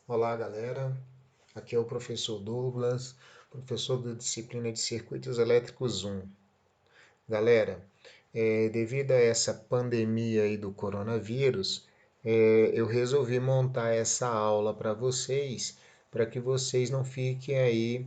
Olá, galera. Aqui é o professor Douglas, professor da disciplina de Circuitos Elétricos 1. Galera, devido a essa pandemia aí do coronavírus, eu resolvi montar essa aula para que vocês não fiquem aí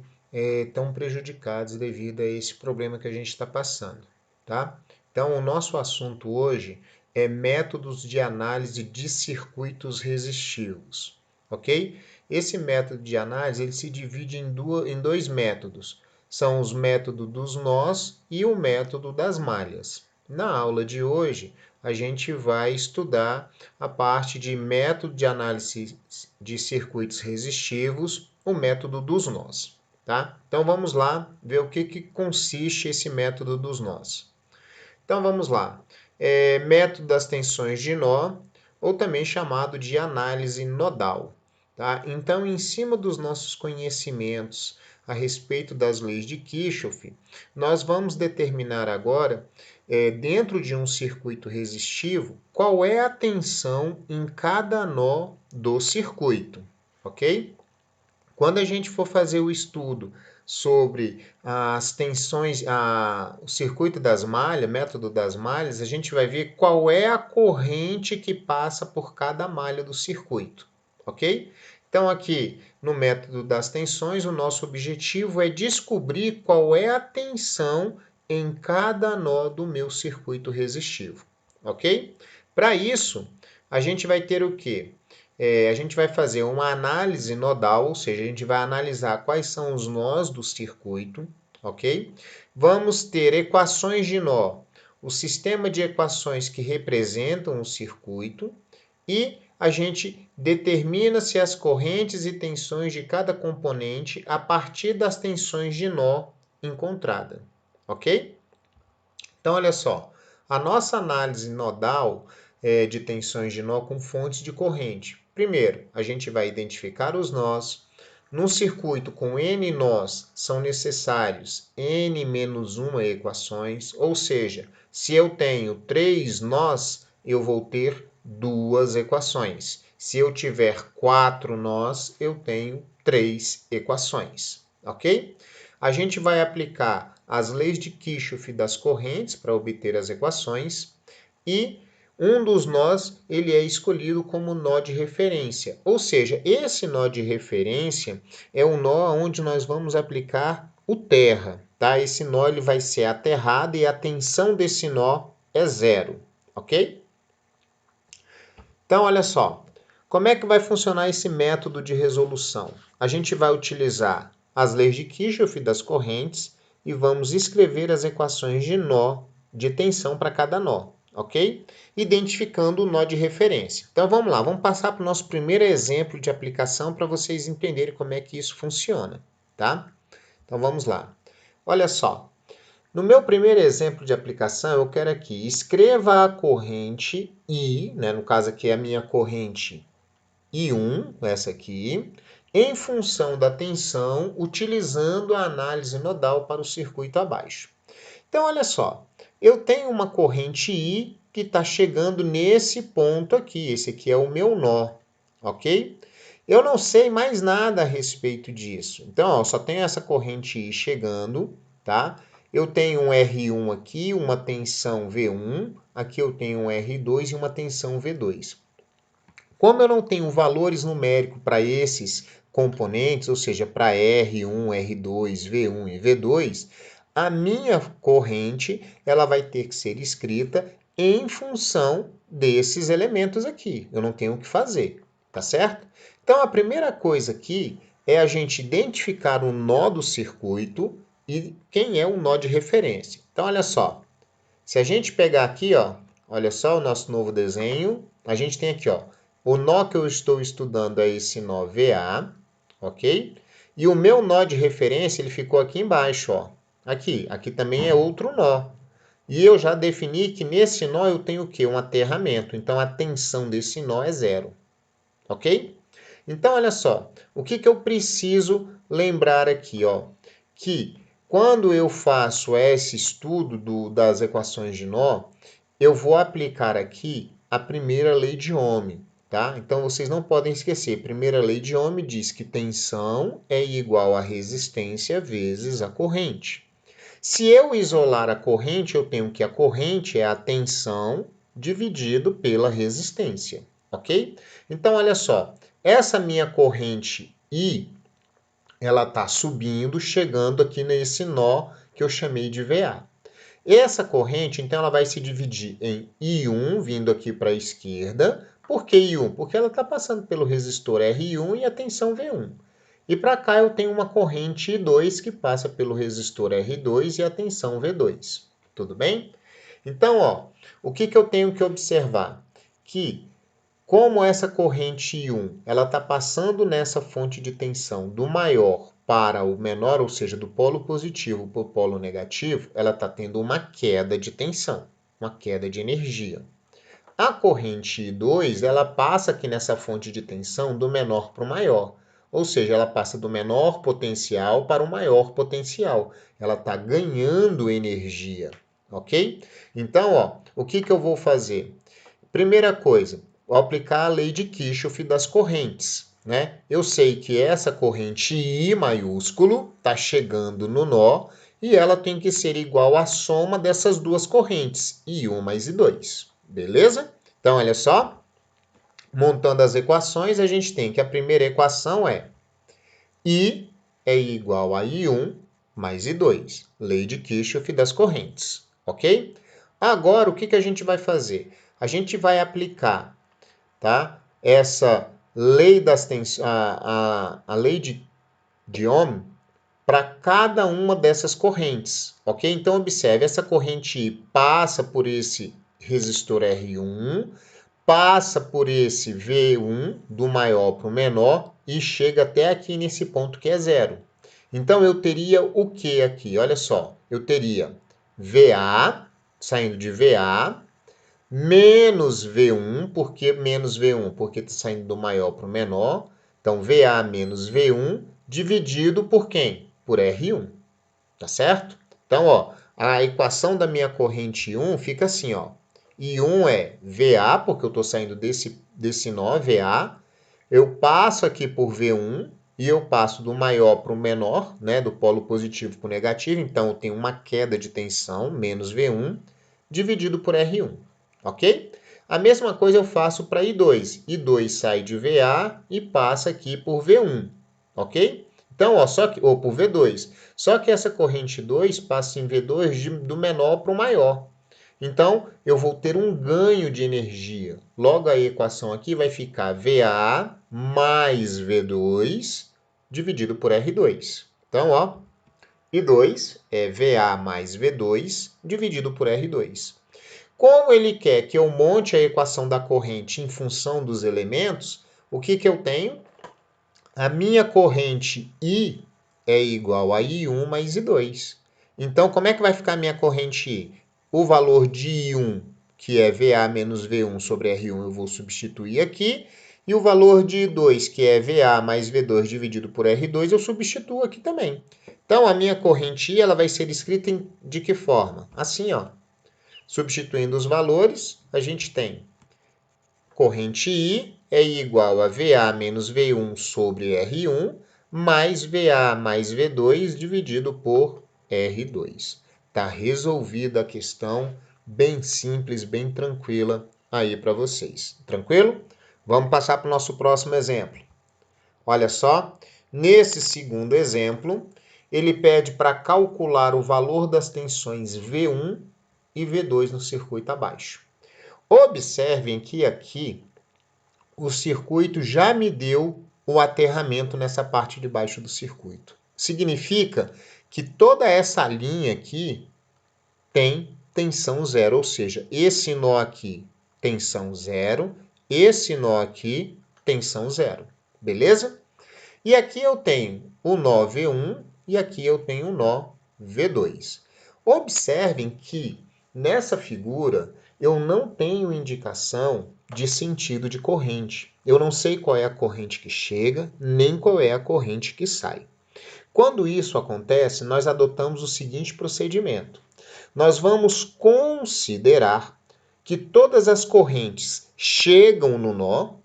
tão prejudicados devido a esse problema que a gente está passando, tá? Então, o nosso assunto hoje é métodos de análise de circuitos resistivos, ok? Esse método de análise ele se divide em dois métodos. São os métodos dos nós e o método das malhas. Na aula de hoje, a gente vai estudar a parte de método de análise de circuitos resistivos, o método dos nós, tá? Então vamos lá ver o que consiste esse método dos nós. Então vamos lá. Método das tensões de nó, ou também chamado de análise nodal. Tá? Então, em cima dos nossos conhecimentos a respeito das leis de Kirchhoff, nós vamos determinar agora, dentro de um circuito resistivo, qual é a tensão em cada nó do circuito, ok? Quando a gente for fazer o estudo sobre as tensões, o circuito das malhas, método das malhas, a gente vai ver qual é a corrente que passa por cada malha do circuito, ok? Então, aqui no método das tensões, o nosso objetivo é descobrir qual é a tensão em cada nó do meu circuito resistivo, ok? Para isso, a gente vai ter o quê? A gente vai fazer uma análise nodal, ou seja, a gente vai analisar quais são os nós do circuito, ok? Vamos ter equações de nó, o sistema de equações que representam o circuito, e a gente determina se as correntes e tensões de cada componente a partir das tensões de nó encontrada, ok? Então, olha só, a nossa análise nodal de tensões de nó com fontes de corrente. Primeiro, a gente vai identificar os nós. Num circuito com N nós, são necessários N menos 1 equações, ou seja, se eu tenho 3 nós, eu vou ter 2 equações. Se eu tiver 4 nós, eu tenho 3 equações, ok? A gente vai aplicar as leis de Kirchhoff das correntes para obter as equações e um dos nós ele é escolhido como nó de referência. Ou seja, esse nó de referência é o nó onde nós vamos aplicar o terra. Tá? Esse nó ele vai ser aterrado e a tensão desse nó é zero. Ok? Então, olha só. Como é que vai funcionar esse método de resolução? A gente vai utilizar as leis de Kirchhoff das correntes e vamos escrever as equações de nó, de tensão para cada nó, ok? Identificando o nó de referência. Então vamos lá, vamos passar para o nosso primeiro exemplo de aplicação para vocês entenderem como é que isso funciona, tá? Então vamos lá. Olha só, no meu primeiro exemplo de aplicação, eu quero aqui, escreva a corrente I, né, no caso aqui é a minha corrente I1, essa aqui, em função da tensão, utilizando a análise nodal para o circuito abaixo. Então, olha só, eu tenho uma corrente I que está chegando nesse ponto aqui, esse aqui é o meu nó, ok? Eu não sei mais nada a respeito disso. Então, ó, só tenho essa corrente I chegando, tá? Eu tenho um R1 aqui, uma tensão V1, aqui eu tenho um R2 e uma tensão V2. Como eu não tenho valores numéricos para esses componentes, ou seja, para R1, R2, V1 e V2, a minha corrente ela vai ter que ser escrita em função desses elementos aqui. Eu não tenho o que fazer, tá certo? Então, a primeira coisa aqui é a gente identificar o nó do circuito e quem é o nó de referência. Então, olha só. Se a gente pegar aqui, ó, olha só o nosso novo desenho, a gente tem aqui, ó, o nó que eu estou estudando é esse nó VA, ok? E o meu nó de referência, ele ficou aqui embaixo, ó. Aqui também é outro nó. E eu já defini que nesse nó eu tenho o quê? Um aterramento. Então, a tensão desse nó é zero, ok? Então, olha só, o que eu preciso lembrar aqui, ó? Que quando eu faço esse estudo das equações de nó, eu vou aplicar aqui a primeira lei de Ohm, tá? Então, vocês não podem esquecer. Primeira lei de Ohm diz que tensão é igual a resistência vezes a corrente. Se eu isolar a corrente, eu tenho que a corrente é a tensão dividido pela resistência, ok? Então, olha só, essa minha corrente I, ela está subindo, chegando aqui nesse nó que eu chamei de VA. Essa corrente, então, ela vai se dividir em I1, vindo aqui para a esquerda. Por que I1? Porque ela está passando pelo resistor R1 e a tensão V1. E para cá eu tenho uma corrente I2 que passa pelo resistor R2 e a tensão V2. Tudo bem? Então, ó, o que eu tenho que observar? Que como essa corrente I1 ela está passando nessa fonte de tensão do maior para o menor, ou seja, do polo positivo para o polo negativo, ela está tendo uma queda de tensão, uma queda de energia. A corrente I2 ela passa aqui nessa fonte de tensão do menor para o maior. Ou seja, ela passa do menor potencial para o maior potencial. Ela está ganhando energia, ok? Então, ó, o que eu vou fazer? Primeira coisa, vou aplicar a lei de Kirchhoff das correntes, né? Eu sei que essa corrente I maiúsculo está chegando no nó e ela tem que ser igual à soma dessas duas correntes, I1 mais I2, beleza? Então, olha só, montando as equações, a gente tem que a primeira equação é I é igual a I1 mais I2, lei de Kirchhoff das correntes, ok? Agora, o que a gente vai fazer? A gente vai aplicar, tá, essa lei das tensões, a lei de Ohm para cada uma dessas correntes, ok? Então, observe, essa corrente I passa por esse resistor R1, passa por esse V1 do maior para o menor e chega até aqui nesse ponto que é zero. Então, eu teria o que aqui? Olha só, eu teria VA, saindo de VA, menos V1, por que menos V1? Porque está saindo do maior para o menor. Então, VA menos V1 dividido por quem? Por R1, tá certo? Então, ó, a equação da minha corrente 1 fica assim, ó. I1 é VA, porque eu estou saindo desse nó, VA. Eu passo aqui por V1 e eu passo do maior para o menor, né, do polo positivo para o negativo. Então, eu tenho uma queda de tensão, menos V1, dividido por R1, ok? A mesma coisa eu faço para I2. I2 sai de VA e passa aqui por V1, ok? Então, ó, ou por V2. Só que essa corrente 2 passa em V2 do menor para o maior. Então, eu vou ter um ganho de energia. Logo, a equação aqui vai ficar VA mais V2 dividido por R2. Então, ó, I2 é VA mais V2 dividido por R2. Como ele quer que eu monte a equação da corrente em função dos elementos, o que eu tenho? A minha corrente I é igual a I1 mais I2. Então, como é que vai ficar a minha corrente I? O valor de I1, que é VA menos V1 sobre R1, eu vou substituir aqui. E o valor de I2, que é VA mais V2 dividido por R2, eu substituo aqui também. Então, a minha corrente I ela vai ser escrita de que forma? Assim, ó. Substituindo os valores, a gente tem corrente I é igual a VA menos V1 sobre R1, mais VA mais V2 dividido por R2. Está resolvida a questão, bem simples, bem tranquila aí para vocês. Tranquilo? Vamos passar para o nosso próximo exemplo. Olha só, nesse segundo exemplo, ele pede para calcular o valor das tensões V1 e V2 no circuito abaixo. Observem que aqui o circuito já me deu o aterramento nessa parte de baixo do circuito. Significa que toda essa linha aqui tem tensão zero, ou seja, esse nó aqui, tensão zero, esse nó aqui, tensão zero. Beleza? E aqui eu tenho o nó V1 e aqui eu tenho o nó V2. Observem que nessa figura eu não tenho indicação de sentido de corrente. Eu não sei qual é a corrente que chega, nem qual é a corrente que sai. Quando isso acontece, nós adotamos o seguinte procedimento. Nós vamos considerar que todas as correntes chegam no nó,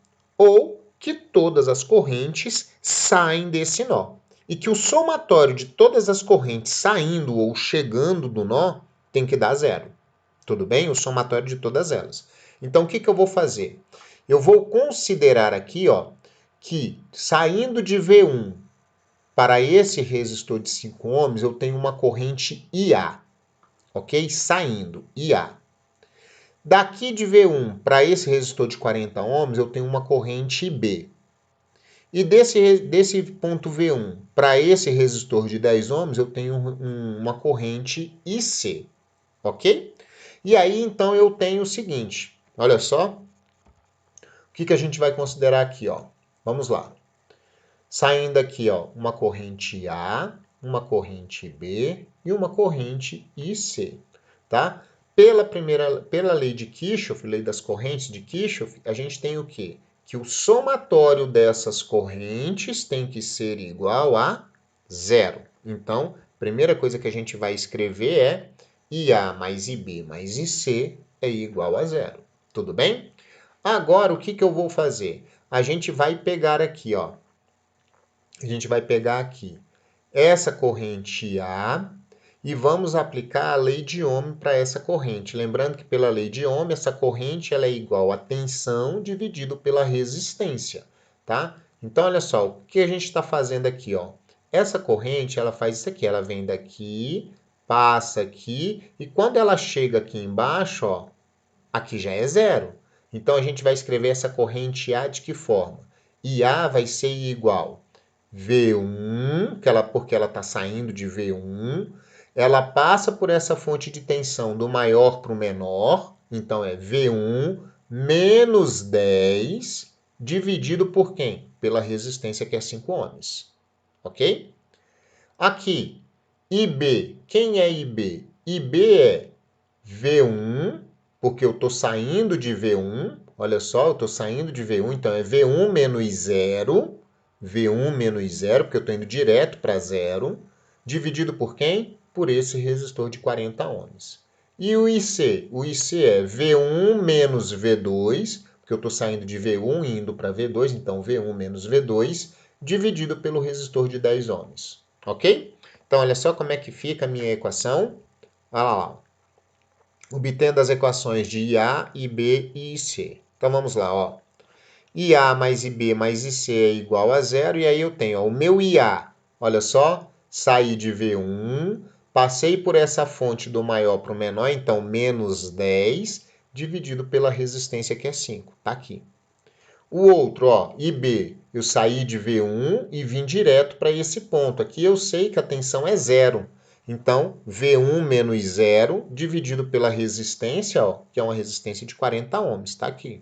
ou que todas as correntes saem desse nó. E que o somatório de todas as correntes saindo ou chegando do nó tem que dar zero. Tudo bem? O somatório de todas elas. Então, o que eu vou fazer? Eu vou considerar aqui, ó, que saindo de V1 para esse resistor de 5 ohms, eu tenho uma corrente IA, ok? Saindo, IA. Daqui de V1 para esse resistor de 40 ohms, eu tenho uma corrente IB. E desse ponto V1 para esse resistor de 10 ohms, eu tenho uma corrente IC, ok? E aí, então, eu tenho o seguinte, olha só, o que a gente vai considerar aqui, ó. Vamos lá. Saindo aqui, ó, uma corrente A, uma corrente B e uma corrente IC, tá? Pela lei de Kirchhoff, lei das correntes de Kirchhoff, a gente tem o quê? Que o somatório dessas correntes tem que ser igual a zero. Então, a primeira coisa que a gente vai escrever é IA mais IB mais IC é igual a zero. Tudo bem? Agora, o que eu vou fazer? A gente vai pegar aqui, ó. A gente vai pegar aqui essa corrente A e vamos aplicar a lei de Ohm para essa corrente. Lembrando que pela lei de Ohm, essa corrente ela é igual a tensão dividido pela resistência, tá? Então, olha só, o que a gente está fazendo aqui, ó? Essa corrente, ela faz isso aqui, ela vem daqui, passa aqui, e quando ela chega aqui embaixo, ó, aqui já é zero. Então, a gente vai escrever essa corrente A de que forma? IA vai ser igual V1, porque ela está saindo de V1, ela passa por essa fonte de tensão do maior para o menor, então é V1 menos 10 dividido por quem? Pela resistência que é 5 ohms, ok? Aqui, IB, quem é IB? IB é V1, porque eu estou saindo de V1, olha só, eu estou saindo de V1, então é V1 menos 0, V1 menos 0, porque eu estou indo direto para 0, dividido por quem? Por esse resistor de 40 ohms. E o IC? O IC é V1 menos V2, porque eu estou saindo de V1 e indo para V2, então V1 menos V2, dividido pelo resistor de 10 ohms. Ok? Então, olha só como é que fica a minha equação. Olha lá. Obtendo as equações de IA, IB e IC. Então, vamos lá, ó. IA mais IB mais IC é igual a zero. E aí eu tenho ó, o meu IA. Olha só, saí de V1, passei por essa fonte do maior para o menor, então menos 10, dividido pela resistência que é 5. Tá aqui. O outro, ó, IB, eu saí de V1 e vim direto para esse ponto. Aqui eu sei que a tensão é zero. Então, V1 menos 0 dividido pela resistência, ó, que é uma resistência de 40 ohms, tá aqui.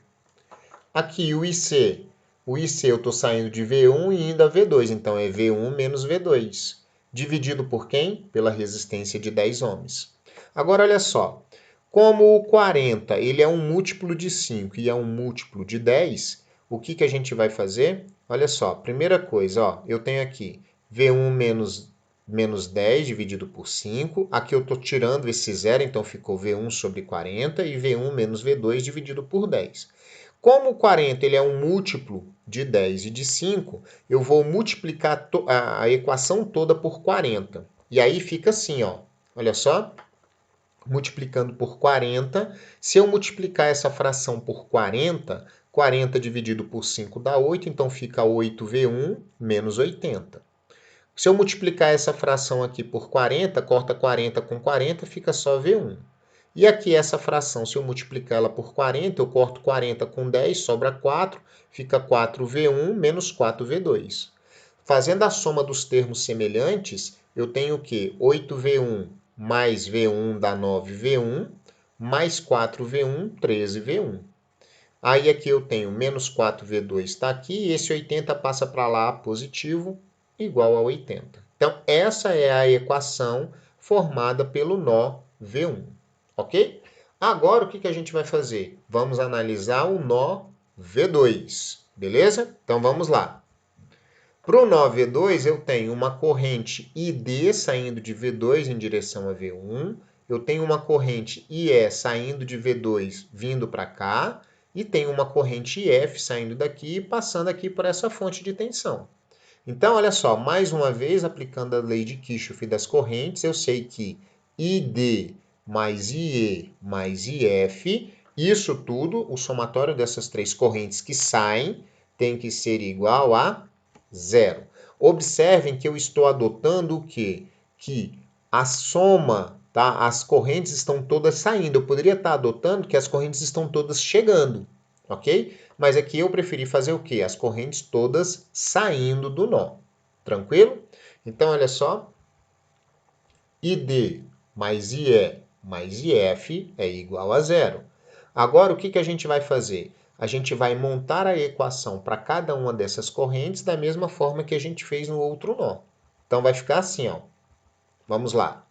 Aqui o IC. O IC eu estou saindo de V1 e indo a V2, então é V1 menos V2. Dividido por quem? Pela resistência de 10 ohms. Agora, olha só. Como o 40 ele é um múltiplo de 5 e é um múltiplo de 10, o que a gente vai fazer? Olha só, primeira coisa, ó, eu tenho aqui V1 menos 10 dividido por 5. Aqui eu estou tirando esse zero, então ficou V1 sobre 40 e V1 menos V2 dividido por 10. Como o 40 ele é um múltiplo de 10 e de 5, eu vou multiplicar a equação toda por 40. E aí fica assim, ó. Olha só. Multiplicando por 40. Se eu multiplicar essa fração por 40, 40 dividido por 5 dá 8, então fica 8V1 menos 80. Se eu multiplicar essa fração aqui por 40, corta 40 com 40, fica só V1. E aqui essa fração, se eu multiplicar ela por 40, eu corto 40 com 10, sobra 4, fica 4V1 menos 4V2. Fazendo a soma dos termos semelhantes, eu tenho o quê? 8V1 mais V1 dá 9V1, mais 4V1, 13V1. Aí aqui eu tenho menos 4V2 está aqui, e esse 80 passa para lá positivo, igual a 80. Então, essa é a equação formada pelo nó V1, ok? Agora, o que a gente vai fazer? Vamos analisar o nó V2, beleza? Então, vamos lá. Para o nó V2, eu tenho uma corrente ID saindo de V2 em direção a V1, eu tenho uma corrente IE saindo de V2 vindo para cá, e tem uma corrente IF saindo daqui e passando aqui por essa fonte de tensão. Então, olha só, mais uma vez, aplicando a lei de Kirchhoff das correntes, eu sei que ID mais IE mais IF, isso tudo, o somatório dessas três correntes que saem, tem que ser igual a zero. Observem que eu estou adotando o quê? Que a soma, tá? As correntes estão todas saindo. Eu poderia estar adotando que as correntes estão todas chegando, ok? Mas aqui eu preferi fazer o quê? As correntes todas saindo do nó. Tranquilo? Então, olha só. ID mais IE mais IF é igual a zero. Agora, o que a gente vai fazer? A gente vai montar a equação para cada uma dessas correntes da mesma forma que a gente fez no outro nó. Então, vai ficar assim, ó. Vamos lá.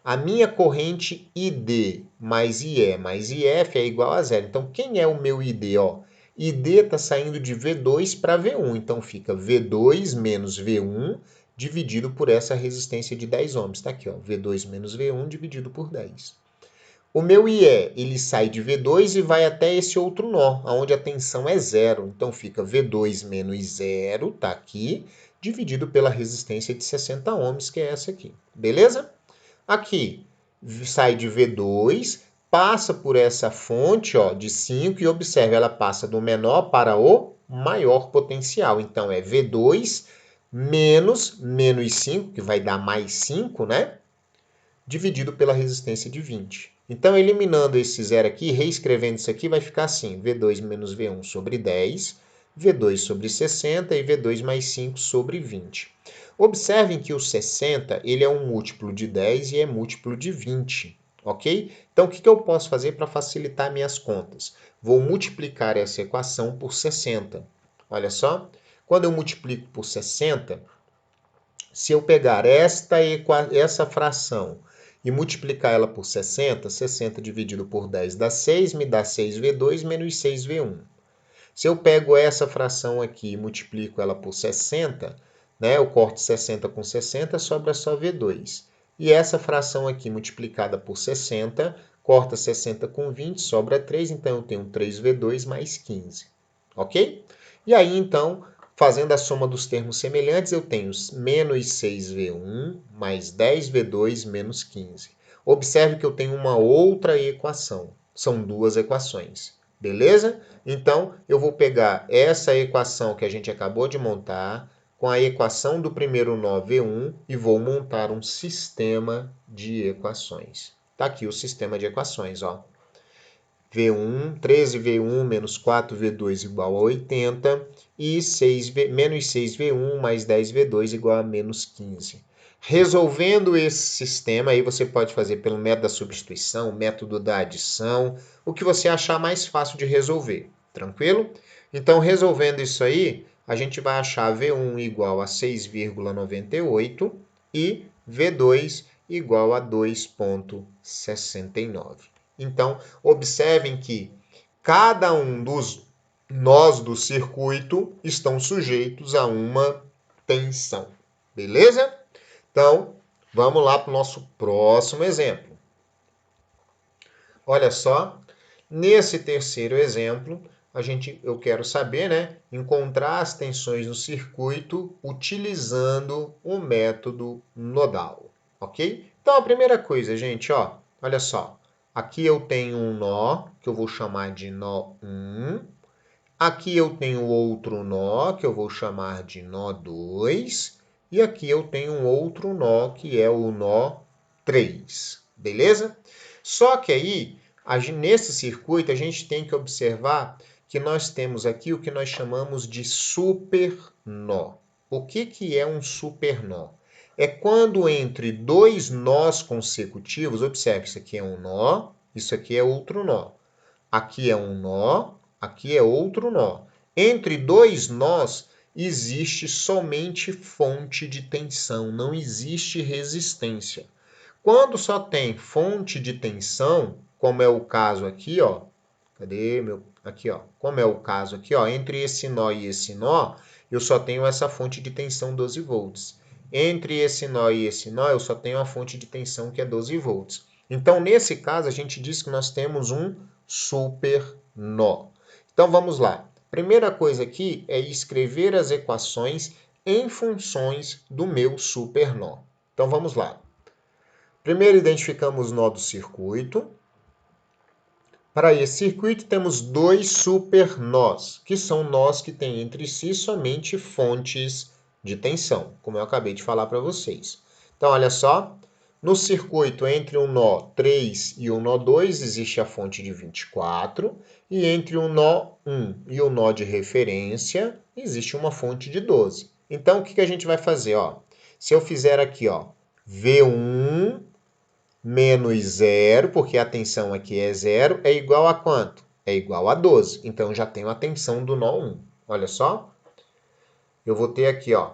A minha corrente ID mais IE mais IF é igual a zero. Então, quem é o meu ID? Ó? ID está saindo de V2 para V1. Então, fica V2 menos V1 dividido por essa resistência de 10 ohms. Está aqui, ó, V2 menos V1 dividido por 10. O meu IE, ele sai de V2 e vai até esse outro nó, onde a tensão é zero. Então, fica V2 menos zero, está aqui, dividido pela resistência de 60 ohms, que é essa aqui. Beleza? Aqui, sai de V2, passa por essa fonte ó, de 5 e observe, ela passa do menor para o maior potencial. Então, é V2 menos 5, que vai dar mais 5, né? Dividido pela resistência de 20. Então, eliminando esse zero aqui, reescrevendo isso aqui, vai ficar assim, V2 menos V1 sobre 10, V2 sobre 60 e V2 mais 5 sobre 20. Observem que o 60 ele é um múltiplo de 10 e é múltiplo de 20, ok? Então, o que eu posso fazer para facilitar minhas contas? Vou multiplicar essa equação por 60. Olha só, quando eu multiplico por 60, se eu pegar essa fração e multiplicar ela por 60, 60 dividido por 10 dá 6, me dá 6V2 menos 6V1. Se eu pego essa fração aqui e multiplico ela por 60, né, eu corto 60 com 60, sobra só V2. E essa fração aqui multiplicada por 60, corta 60 com 20, sobra 3, então eu tenho 3V2 mais 15. Ok? E aí, então, fazendo a soma dos termos semelhantes, eu tenho menos 6V1 mais 10V2 menos 15. Observe que eu tenho uma outra equação. São duas equações. Beleza? Então, eu vou pegar essa equação que a gente acabou de montar com a equação do primeiro nó V1 e vou montar um sistema de equações. Está aqui o sistema de equações, ó. V1, 13V1 menos 4V2 igual a 80 e menos 6V1 mais 10V2 igual a menos 15. Resolvendo esse sistema, aí você pode fazer pelo método da substituição, método da adição, o que você achar mais fácil de resolver, tranquilo? Então, resolvendo isso aí, a gente vai achar V1 igual a 6,98 e V2 igual a 2,69. Então, observem que cada um dos nós do circuito estão sujeitos a uma tensão, beleza? Então, vamos lá para o nosso próximo exemplo. Olha só, nesse terceiro exemplo, eu quero saber, né, encontrar as tensões no circuito utilizando o método nodal, ok? Então, a primeira coisa, gente, ó, olha só, aqui eu tenho um nó, que eu vou chamar de nó 1, aqui eu tenho outro nó, que eu vou chamar de nó 2, e aqui eu tenho um outro nó, que é o nó 3, beleza? Só que aí, nesse circuito, a gente tem que observar que nós temos aqui o que nós chamamos de supernó. O que é um supernó? É quando entre dois nós consecutivos, observe, isso aqui é um nó, isso aqui é outro nó. Aqui é um nó, aqui é outro nó. Entre dois nós, existe somente fonte de tensão, não existe resistência. Quando só tem fonte de tensão, como é o caso aqui, ó, cadê meu? Aqui, ó, como é o caso aqui, ó, entre esse nó e esse nó, eu só tenho essa fonte de tensão 12 volts. Entre esse nó e esse nó, eu só tenho a fonte de tensão que é 12 volts. Então, nesse caso, a gente diz que nós temos um super nó. Então vamos lá. Primeira coisa aqui é escrever as equações em funções do meu supernó. Então vamos lá. Primeiro identificamos o nó do circuito. Para esse circuito temos dois supernós, que são nós que têm entre si somente fontes de tensão, como eu acabei de falar para vocês. Então olha só, no circuito entre o nó 3 e o nó 2 existe a fonte de 24, e entre o nó 1 e o nó de referência existe uma fonte de 12. Então o que a gente vai fazer? Ó? Se eu fizer aqui ó, V1 menos 0, porque a tensão aqui é 0, é igual a quanto? É igual a 12. Então já tenho a tensão do nó 1. Olha só, eu vou ter aqui ó,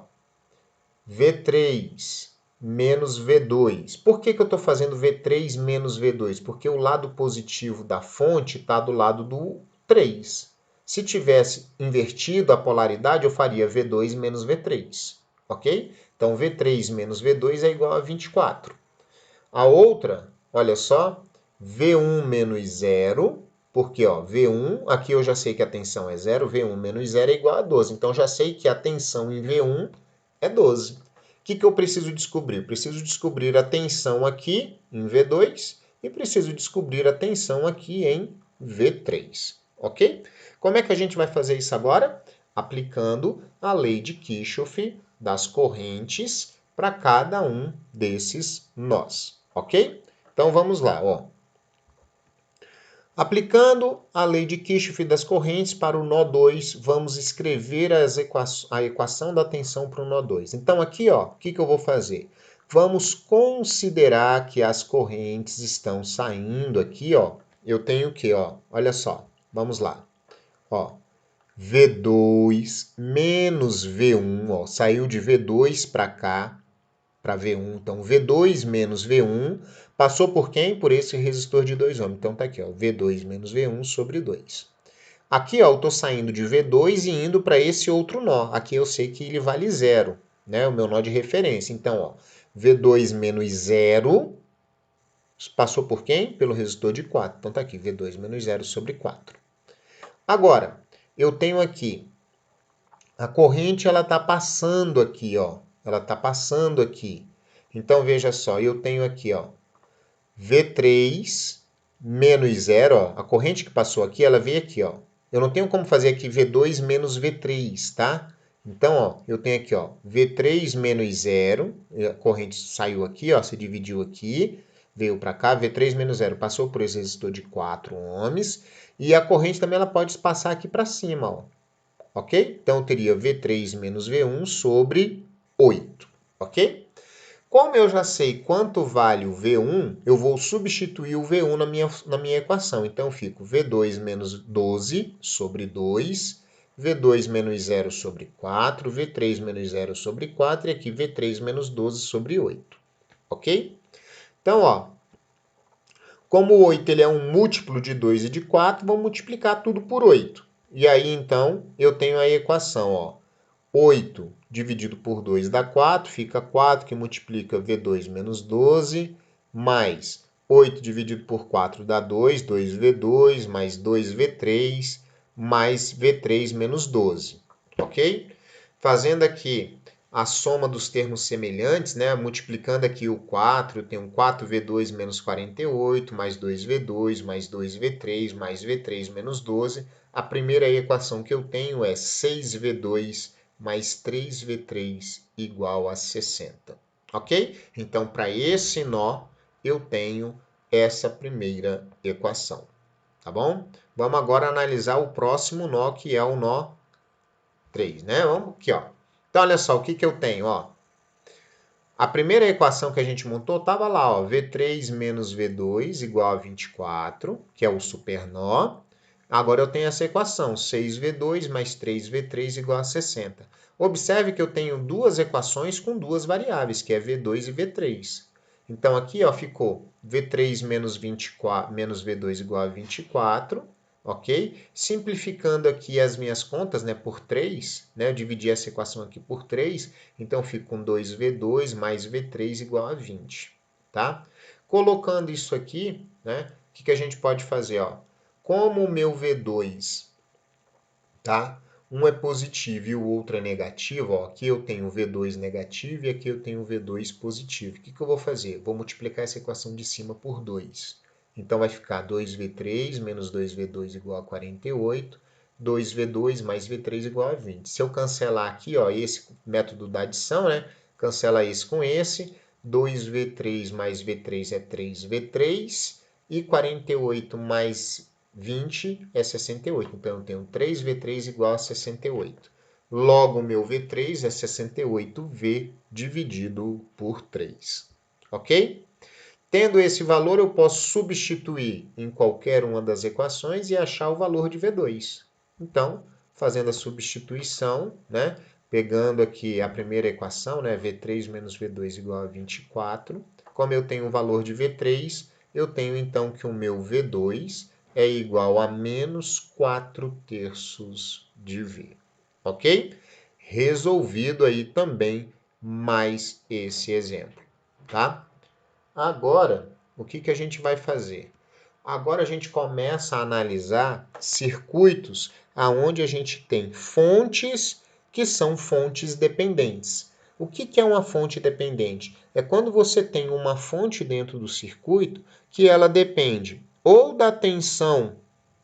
V3 menos V2. Por que eu estou fazendo V3 menos V2? Porque o lado positivo da fonte está do lado do 3. Se tivesse invertido a polaridade, eu faria V2 menos V3, ok? Então, V3 menos V2 é igual a 24. A outra, olha só, V1 menos 0, porque ó, V1, aqui eu já sei que a tensão é 0, V1 menos 0 é igual a 12. Então, já sei que a tensão em V1 é 12. O que eu preciso descobrir? Preciso descobrir a tensão aqui em V2 e preciso descobrir a tensão aqui em V3, ok? Como é que a gente vai fazer isso agora? Aplicando a lei de Kirchhoff das correntes para cada um desses nós, ok? Então vamos lá, ó. Aplicando a lei de Kirchhoff das correntes para o nó 2, vamos escrever a equação da tensão para o nó 2. Então aqui, ó, o que eu vou fazer? Vamos considerar que as correntes estão saindo aqui, ó. Eu tenho o quê, ó? Olha só, vamos lá. Ó, V2 menos V1, ó, saiu de V2 para cá, para V1. Então, V2 menos V1 passou por quem? Por esse resistor de 2 ohms. Então, tá aqui, ó, V2 menos V1 sobre 2. Aqui, ó, eu estou saindo de V2 e indo para esse outro nó. Aqui eu sei que ele vale 0, né? O meu nó de referência. Então, ó, V2 menos 0 passou por quem? Pelo resistor de 4. Então, tá aqui, V2 menos 0 sobre 4. Agora, eu tenho aqui, a corrente, ela está passando aqui, ó. Ela está passando aqui. Então, veja só, eu tenho aqui, ó, V3 menos 0, ó. A corrente que passou aqui, ela veio aqui, ó. Eu não tenho como fazer aqui V2 menos V3, tá? Então, ó, eu tenho aqui, ó, V3 menos 0, a corrente saiu aqui, ó, se dividiu aqui, veio para cá, V3 menos 0 passou por esse resistor de 4 ohms, e a corrente também ela pode passar aqui para cima, ó. Ok? Então, eu teria V3 menos V1 sobre 8, ok? Como eu já sei quanto vale o V1, eu vou substituir o V1 na minha equação. Então, fico V2 menos 12 sobre 2, V2 menos 0 sobre 4, V3 menos 0 sobre 4 e aqui V3 menos 12 sobre 8, ok? Então, ó, como o 8 ele é um múltiplo de 2 e de 4, vamos multiplicar tudo por 8. E aí, então, eu tenho a equação, ó, 8 dividido por 2 dá 4, fica 4 que multiplica V2 menos 12, mais 8 dividido por 4 dá 2, 2V2, mais 2V3, mais V3 menos 12, ok? Fazendo aqui a soma dos termos semelhantes, né? Multiplicando aqui o 4, eu tenho 4V2 menos 48, mais 2V2, mais 2V3, mais V3 menos 12. A primeira equação que eu tenho é 6V2 mais 3V3 igual a 60, ok? Então, para esse nó, eu tenho essa primeira equação, tá bom? Vamos agora analisar o próximo nó, que é o nó 3, né? Vamos aqui, ó. Então, olha só, o que eu tenho, ó. A primeira equação que a gente montou estava lá, ó, V3 menos V2 igual a 24, que é o supernó. Agora eu tenho essa equação, 6V2 mais 3V3 igual a 60. Observe que eu tenho duas equações com duas variáveis, que é V2 e V3. Então aqui ó, ficou V3 menos, 24, menos V2 igual a 24, ok? Simplificando aqui as minhas contas, né, por 3, né, eu dividi essa equação aqui por 3, então fico com 2V2 mais V3 igual a 20, tá? Colocando isso aqui, né, o que a gente pode fazer, ó? Como o meu V2 tá? Um é positivo e o outro é negativo, ó, aqui eu tenho V2 negativo e aqui eu tenho V2 positivo. O que eu vou fazer? Vou multiplicar essa equação de cima por 2. Então, vai ficar 2V3 menos 2V2 igual a 48, 2V2 mais V3 igual a 20. Se eu cancelar aqui, ó, esse método da adição, né? Cancela esse com esse, 2V3 mais V3 é 3V3 e 48 mais 20 é 68. Então, eu tenho 3V3 igual a 68. Logo, o meu V3 é 68V dividido por 3. Ok? Tendo esse valor, eu posso substituir em qualquer uma das equações e achar o valor de V2. Então, fazendo a substituição, né? Pegando aqui a primeira equação, né? V3 menos V2 igual a 24. Como eu tenho o valor de V3, eu tenho então que o meu V2 é igual a menos 4/3 de V. Ok? Resolvido aí também mais esse exemplo, tá? Agora, o que a gente vai fazer? Agora a gente começa a analisar circuitos aonde a gente tem fontes que são fontes dependentes. O que é uma fonte dependente? É quando você tem uma fonte dentro do circuito que ela depende ou da tensão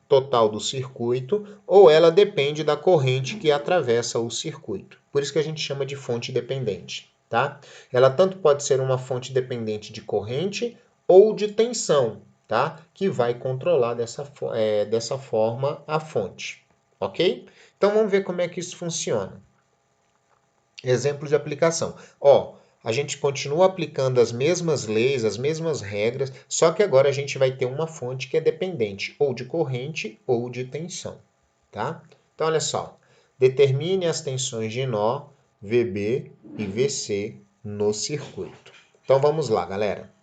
total do circuito ou ela depende da corrente que atravessa o circuito. Por isso que a gente chama de fonte dependente, tá? Ela tanto pode ser uma fonte dependente de corrente ou de tensão, tá? Que vai controlar dessa forma a fonte, ok? Então vamos ver como é que isso funciona. Exemplo de aplicação. Ó, a gente continua aplicando as mesmas leis, as mesmas regras, só que agora a gente vai ter uma fonte que é dependente ou de corrente ou de tensão, tá? Então, olha só. Determine as tensões de nó, VB e VC no circuito. Então, vamos lá, galera.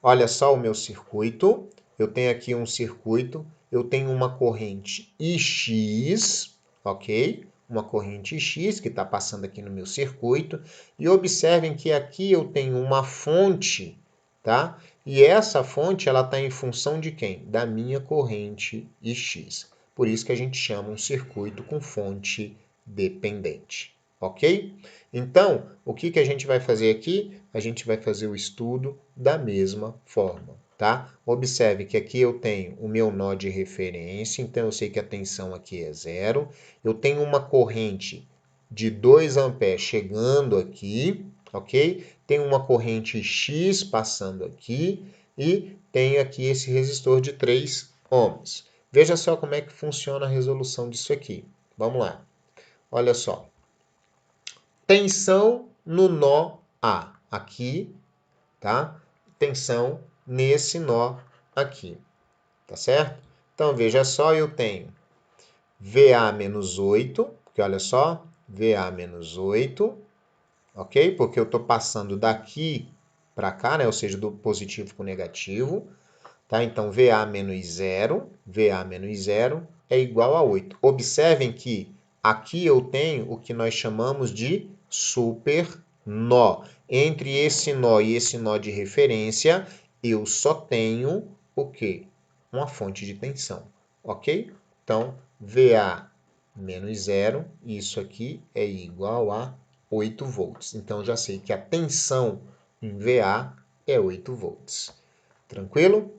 Olha só o meu circuito. Eu tenho aqui um circuito, eu tenho uma corrente IX, ok? Uma corrente X que está passando aqui no meu circuito. E observem que aqui eu tenho uma fonte, tá? E essa fonte ela está em função de quem? Da minha corrente X. Por isso que a gente chama um circuito com fonte dependente, ok? Então, o que a gente vai fazer aqui? A gente vai fazer o estudo da mesma forma, tá? Observe que aqui eu tenho o meu nó de referência, então eu sei que a tensão aqui é 0. Eu tenho uma corrente de 2 amperes chegando aqui, ok? Tenho uma corrente X passando aqui e tenho aqui esse resistor de 3 ohms. Veja só como é que funciona a resolução disso aqui. Vamos lá. Olha só. Tensão no nó A, aqui, tá? Tensão nesse nó aqui, tá certo? Então, veja só, eu tenho VA menos 8, porque olha só, VA menos 8, ok? Porque eu estou passando daqui para cá, né? Ou seja, do positivo para o negativo, tá? Então, VA menos 0, VA menos 0 é igual a 8. Observem que aqui eu tenho o que nós chamamos de supernó. Entre esse nó e esse nó de referência, eu só tenho o quê? Uma fonte de tensão, ok? Então, VA menos 0, isso aqui é igual a 8 volts. Então, eu já sei que a tensão em VA é 8 volts. Tranquilo?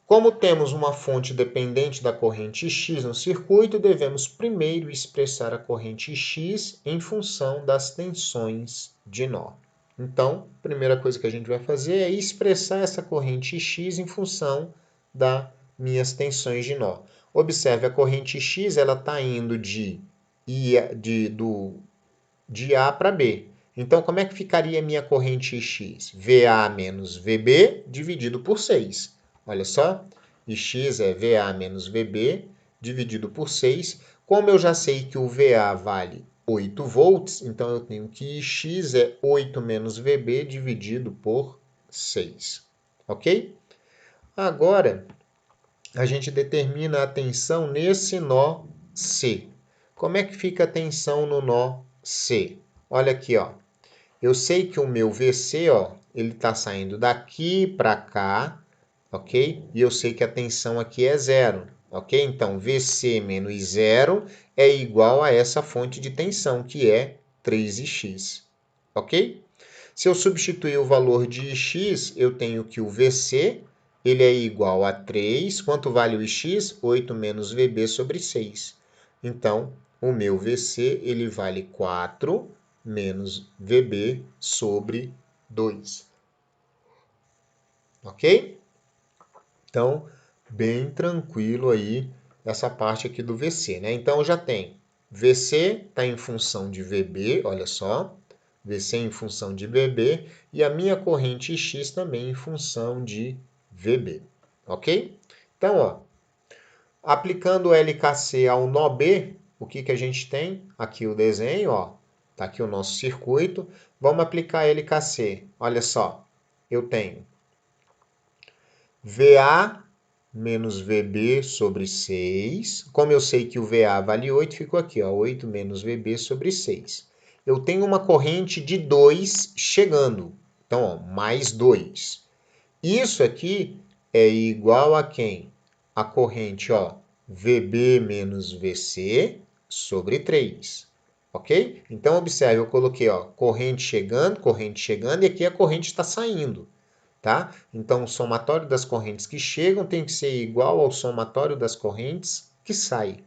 Como temos uma fonte dependente da corrente X no circuito, devemos primeiro expressar a corrente X em função das tensões de nó. Então, a primeira coisa que a gente vai fazer é expressar essa corrente X em função das minhas tensões de nó. Observe, a corrente X está indo de A para B. Então, como é que ficaria a minha corrente X? VA menos VB dividido por 6. Olha só, X é VA menos VB dividido por 6. Como eu já sei que o VA vale 8 volts, então eu tenho que X é 8 menos VB dividido por 6. Ok? Agora, a gente determina a tensão nesse nó C. Como é que fica a tensão no nó C? Olha aqui, ó. Eu sei que o meu VC, ó, ele está saindo daqui para cá, ok? E eu sei que a tensão aqui é 0. ok? Então, VC menos 0 é igual a essa fonte de tensão, que é 3x, ok? Se eu substituir o valor de x, eu tenho que o VC ele é igual a 3. Quanto vale o x? 8 menos VB sobre 6. Então, o meu VC ele vale 4 menos VB sobre 2. Ok? Então, bem tranquilo aí essa parte aqui do VC, né? Então, já tem VC está em função de VB, olha só. VC em função de VB e a minha corrente X também em função de VB, ok? Então, ó, aplicando o LKC ao nó B, o que a gente tem? Aqui o desenho, ó, tá aqui o nosso circuito. Vamos aplicar LKC. Olha só, eu tenho VA menos VB sobre 6. Como eu sei que o VA vale 8, ficou aqui, ó, 8 menos VB sobre 6. Eu tenho uma corrente de 2 chegando. Então, ó, mais 2. Isso aqui é igual a quem? A corrente, ó, VB menos VC sobre 3. Ok? Então, observe, eu coloquei, ó, corrente chegando, e aqui a corrente está saindo. Tá? Então, o somatório das correntes que chegam tem que ser igual ao somatório das correntes que saem,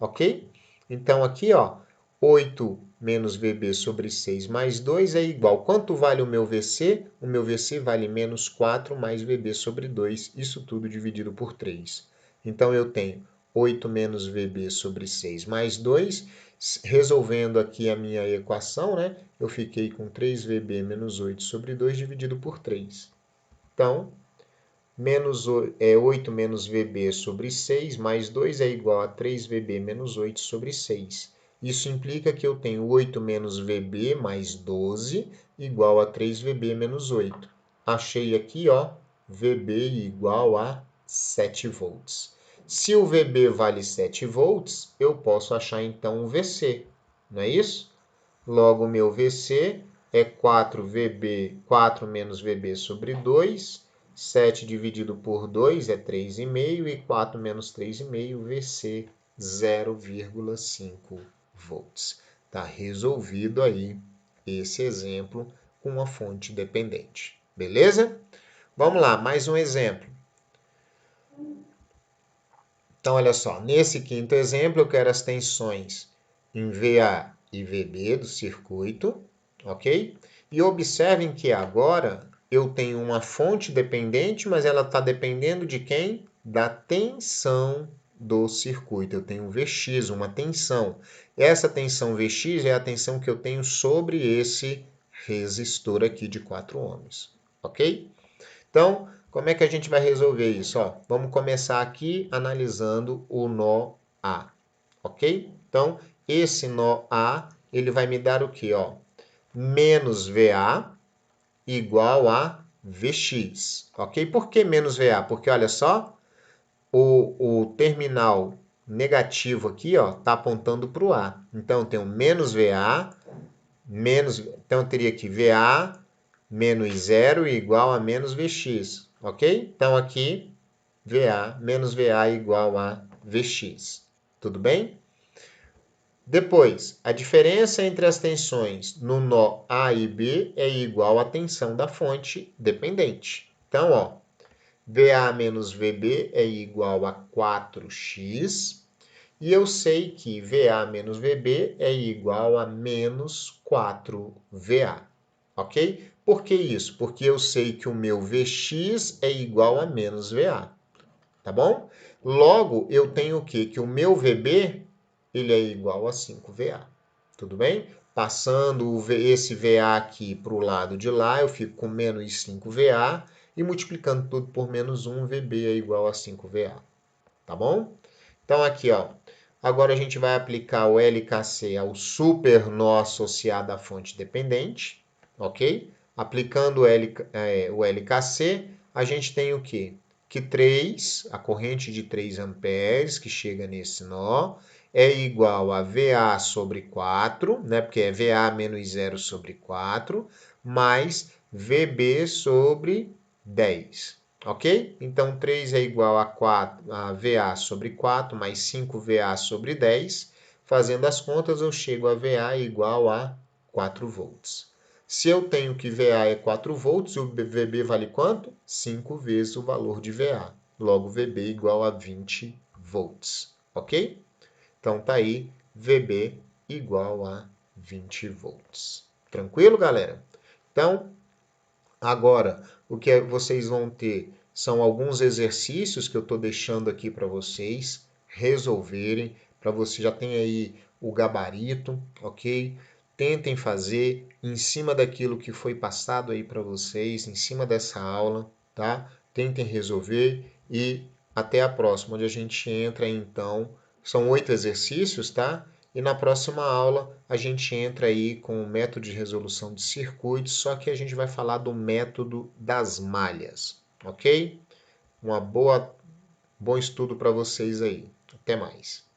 ok? Então, aqui, ó, 8 menos VB sobre 6 mais 2 é igual. Quanto vale o meu VC? O meu VC vale menos 4 mais VB sobre 2, isso tudo dividido por 3. Então, eu tenho 8 menos VB sobre 6 mais 2. Resolvendo aqui a minha equação, né? Eu fiquei com 3VB menos 8 sobre 2 dividido por 3. Então, 8 menos VB sobre 6 mais 2 é igual a 3VB menos 8 sobre 6. Isso implica que eu tenho 8 menos VB mais 12 igual a 3VB menos 8. Achei aqui, ó, VB igual a 7 volts. Se o VB vale 7 volts, eu posso achar então o VC, não é isso? Logo, o meu VC é 4VB, 4 menos VB sobre 2. 7 dividido por 2 é 3,5 e 4 menos 3,5, VC 0,5 volts. Está resolvido aí esse exemplo com uma fonte dependente. Beleza? Vamos lá, mais um exemplo. Então, olha só, nesse quinto exemplo eu quero as tensões em VA e VB do circuito, ok? E observem que agora eu tenho uma fonte dependente, mas ela está dependendo de quem? Da tensão do circuito. Eu tenho Vx, uma tensão. Essa tensão Vx é a tensão que eu tenho sobre esse resistor aqui de 4 ohms, ok? Então, como é que a gente vai resolver isso? Ó, vamos começar aqui analisando o nó A, ok? Então, esse nó A, ele vai me dar o quê? Ó? Menos VA igual a Vx, ok? Por que menos VA? Porque, olha só, o terminal negativo aqui, ó, está apontando para o A. Então, eu tenho menos VA, então eu teria que VA menos 0 igual a menos Vx, ok? Então, aqui, VA menos VA igual a Vx. Tudo bem? Depois, a diferença entre as tensões no nó A e B é igual à tensão da fonte dependente. Então, ó, VA menos VB é igual a 4x. E eu sei que VA menos VB é igual a menos 4VA, ok? Por que isso? Porque eu sei que o meu Vx é igual a menos VA, tá bom? Logo, eu tenho o quê? Que o meu VB ele é igual a 5VA, tudo bem? Passando esse VA aqui para o lado de lá, eu fico com menos 5VA e multiplicando tudo por menos 1, VB é igual a 5VA, tá bom? Então, aqui, ó, agora a gente vai aplicar o LKC ao supernó associado à fonte dependente, ok? Aplicando o LKC, a gente tem o quê? Que 3, a corrente de 3 amperes que chega nesse nó, é igual a VA sobre 4, né? Porque é VA menos 0 sobre 4, mais VB sobre 10. Ok? Então, 3 é igual a, 4, a VA sobre 4, mais 5 VA sobre 10. Fazendo as contas, eu chego a VA igual a 4 volts. Se eu tenho que VA é 4 volts, o VB vale quanto? 5 vezes o valor de VA. Logo, VB igual a 20 volts. Ok? Então, tá aí, VB igual a 20 volts. Tranquilo, galera? Então, agora, o que vocês vão ter são alguns exercícios que eu estou deixando aqui para vocês resolverem, para você já tem aí o gabarito, ok? Tentem fazer em cima daquilo que foi passado aí para vocês, em cima dessa aula, tá? Tentem resolver e até a próxima, onde a gente entra então, são 8 exercícios, tá? E na próxima aula a gente entra aí com o método de resolução de circuitos, só que a gente vai falar do método das malhas, ok? Bom estudo para vocês aí. Até mais.